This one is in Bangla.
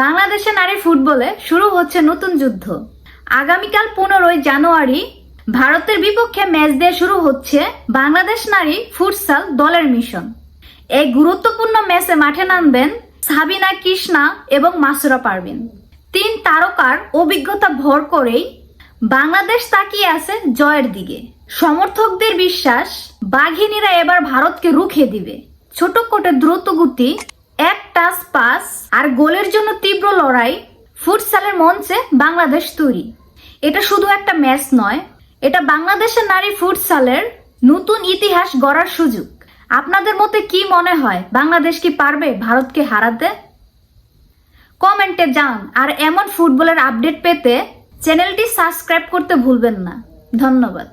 বাংলাদেশে নারী ফুটবলে শুরু হচ্ছে নতুন যুদ্ধ। আগামীকাল 15 জানুয়ারি ভারতের বিপক্ষে ম্যাচ দিয়ে শুরু হচ্ছে বাংলাদেশ নারী ফুটসাল দলের মিশন। এই গুরুত্বপূর্ণ ম্যাচে মাঠে নামবেন সাবিনা কৃষ্ণা এবং মাসুরা পারভিন। 3 তারকার অভিজ্ঞতা ভর করেই বাংলাদেশ তাকিয়ে আছে জয়ের দিকে। সমর্থকদের বিশ্বাস, বাঘিনীরা এবার ভারতকে রুখে দিবে। ছোট কোটে দ্রুত গতি, এক টাচ পাস আর গোলের জন্য তীব্র লড়াই। ফুটসালের মঞ্চে বাংলাদেশ তৈরি। এটা শুধু একটা ম্যাচ নয়, এটা বাংলাদেশের নারী ফুটসালের নতুন ইতিহাস গড়ার সুযোগ। আপনাদের মতে কি মনে হয়, বাংলাদেশ কি পারবে ভারতকে হারাতে? কমেন্টে জানান। আর এমন ফুটবলের আপডেট পেতে চ্যানেলটি সাবস্ক্রাইব করতে ভুলবেন না। ধন্যবাদ।